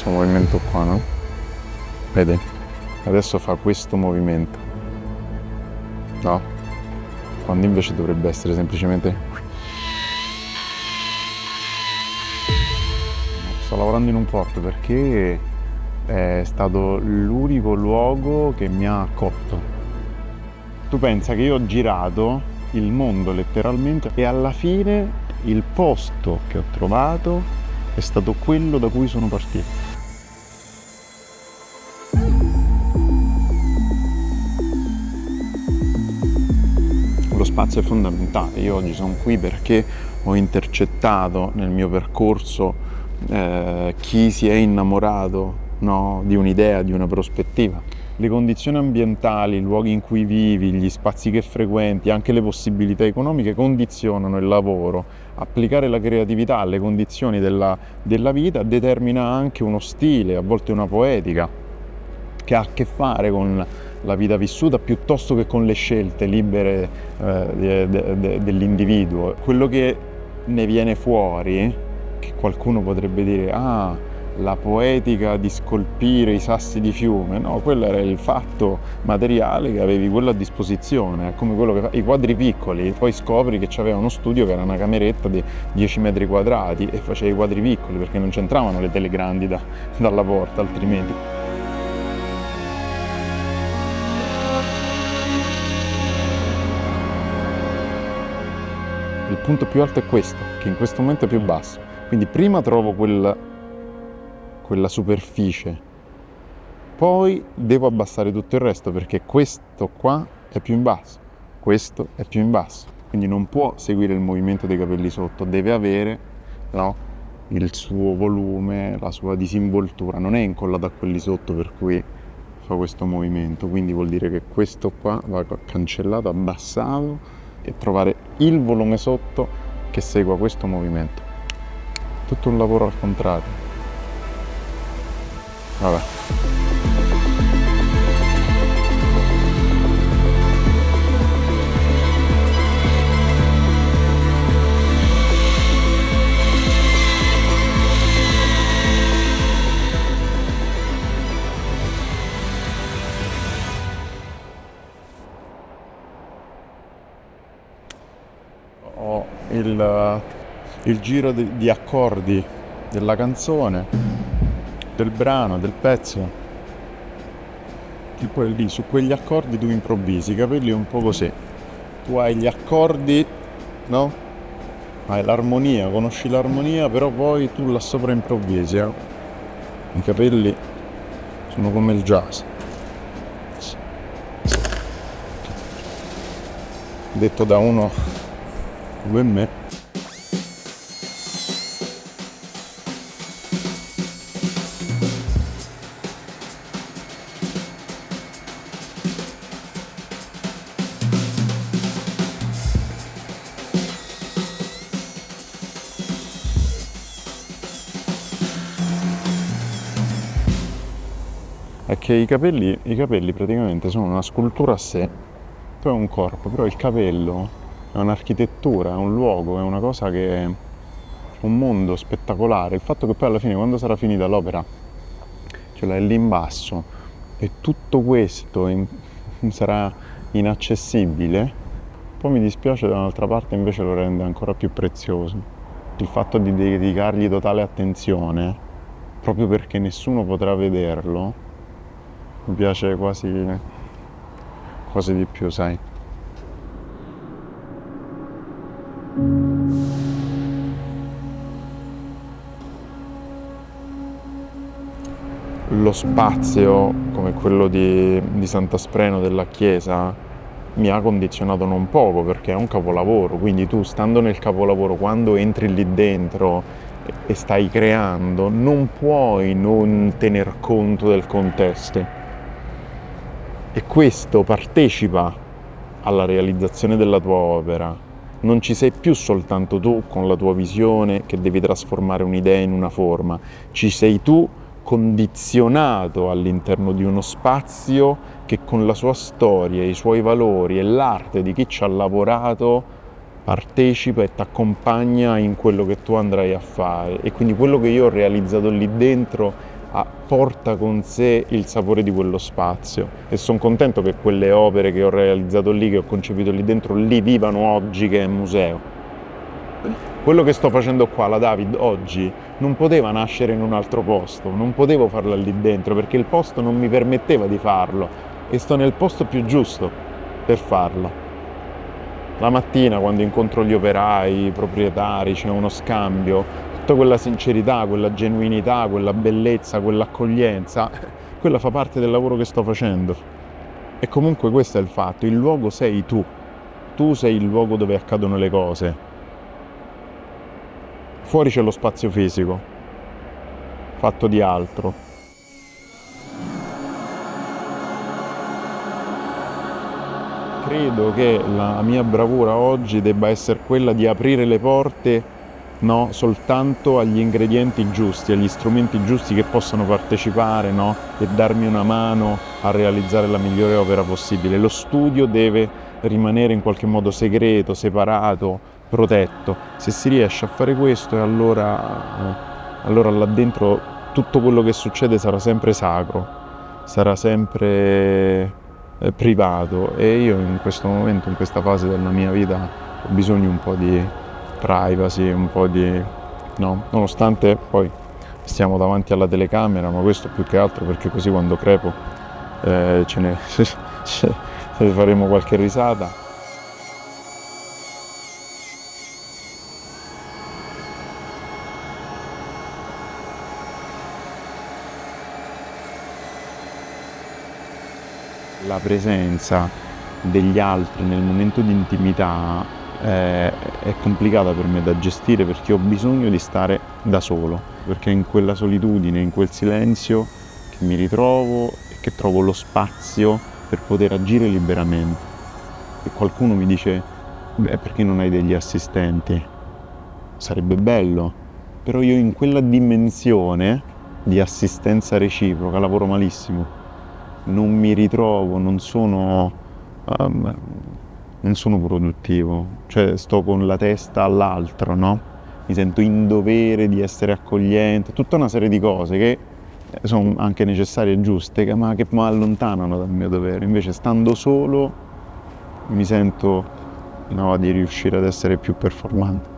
questo movimento qua, no? Vedi? Adesso fa questo movimento, no? Quando invece dovrebbe essere semplicemente... Sto lavorando in un porto perché è stato l'unico luogo che mi ha accolto. Tu pensa che io ho girato il mondo letteralmente e alla fine il posto che ho trovato è stato quello da cui sono partito. Lo spazio è fondamentale. Io oggi sono qui perché ho intercettato nel mio percorso chi si è innamorato, no, di un'idea, di una prospettiva. Le condizioni ambientali, i luoghi in cui vivi, gli spazi che frequenti, anche le possibilità economiche condizionano il lavoro. Applicare la creatività alle condizioni della vita determina anche uno stile, a volte una poetica, che ha a che fare con la vita vissuta piuttosto che con le scelte libere dell'individuo. Quello che ne viene fuori, che qualcuno potrebbe dire, la poetica di scolpire i sassi di fiume, no, quello era il fatto materiale che avevi quello a disposizione, è come quello che fa i quadri piccoli, poi scopri che c'aveva uno studio che era una cameretta di 10 metri quadrati e faceva i quadri piccoli perché non c'entravano le tele grandi dalla porta altrimenti. Il punto più alto è questo, che in questo momento è più basso, quindi prima trovo quella superficie, poi devo abbassare tutto il resto perché questo qua è più in basso, questo è più in basso, quindi non può seguire il movimento dei capelli sotto, deve avere, no, il suo volume, la sua disinvoltura, non è incollato a quelli sotto per cui fa questo movimento, quindi vuol dire che questo qua va cancellato, abbassato e trovare il volume sotto che segua questo movimento. Tutto un lavoro al contrario. Vabbè. Ho il giro di accordi della canzone, del brano, del pezzo, e poi lì su quegli accordi tu improvvisi, i capelli è un po' così, tu hai gli accordi, no? Hai l'armonia, conosci l'armonia, però poi tu là sopra improvvisi, I capelli sono come il jazz. Detto da uno come me. È che i capelli praticamente sono una scultura a sé. Tu hai un corpo, però il capello è un'architettura, è un luogo, è una cosa che è un mondo spettacolare. Il fatto che poi alla fine, quando sarà finita l'opera, ce l'hai lì in basso e tutto questo sarà inaccessibile, poi mi dispiace, da un'altra parte invece lo rende ancora più prezioso. Il fatto di dedicargli totale attenzione, proprio perché nessuno potrà vederlo, mi piace quasi di più, sai. Lo spazio come quello di Sant'Aspreno della chiesa mi ha condizionato non poco perché è un capolavoro, quindi tu stando nel capolavoro, quando entri lì dentro e stai creando, non puoi non tener conto del contesto. E questo partecipa alla realizzazione della tua opera. Non ci sei più soltanto tu con la tua visione che devi trasformare un'idea in una forma, ci sei tu condizionato all'interno di uno spazio che con la sua storia, i suoi valori e l'arte di chi ci ha lavorato partecipa e ti accompagna in quello che tu andrai a fare. E quindi quello che io ho realizzato lì dentro porta con sé il sapore di quello spazio, e sono contento che quelle opere che ho realizzato lì, che ho concepito lì dentro, lì vivano oggi che è museo. Quello che sto facendo qua, la David, oggi non poteva nascere in un altro posto, non potevo farla lì dentro perché il posto non mi permetteva di farlo, e sto nel posto più giusto per farlo. La mattina, quando incontro gli operai, i proprietari, c'è uno scambio, tutta quella sincerità, quella genuinità, quella bellezza, quell'accoglienza, quella fa parte del lavoro che sto facendo. E comunque questo è il fatto, il luogo sei tu sei il luogo dove accadono le cose. Fuori c'è lo spazio fisico, fatto di altro. Credo che la mia bravura oggi debba essere quella di aprire le porte, no, soltanto agli ingredienti giusti, agli strumenti giusti che possano partecipare, no, e darmi una mano a realizzare la migliore opera possibile. Lo studio deve rimanere in qualche modo segreto, separato, protetto. Se si riesce a fare questo, allora là dentro tutto quello che succede sarà sempre sacro, sarà sempre privato, e io in questo momento, in questa fase della mia vita, ho bisogno un po' di privacy, un po' di... no? Nonostante poi stiamo davanti alla telecamera, ma questo più che altro perché così quando crepo ce faremo qualche risata. La presenza degli altri nel momento di intimità è complicata per me da gestire, perché ho bisogno di stare da solo, perché è in quella solitudine, in quel silenzio che mi ritrovo e che trovo lo spazio per poter agire liberamente. E qualcuno mi dice, beh, perché non hai degli assistenti? Sarebbe bello, però io in quella dimensione di assistenza reciproca lavoro malissimo. Non mi ritrovo, non sono produttivo, cioè sto con la testa all'altro, no? Mi sento in dovere di essere accogliente, tutta una serie di cose che sono anche necessarie e giuste, ma che mi allontanano dal mio dovere. Invece stando solo mi sento, no, di riuscire ad essere più performante.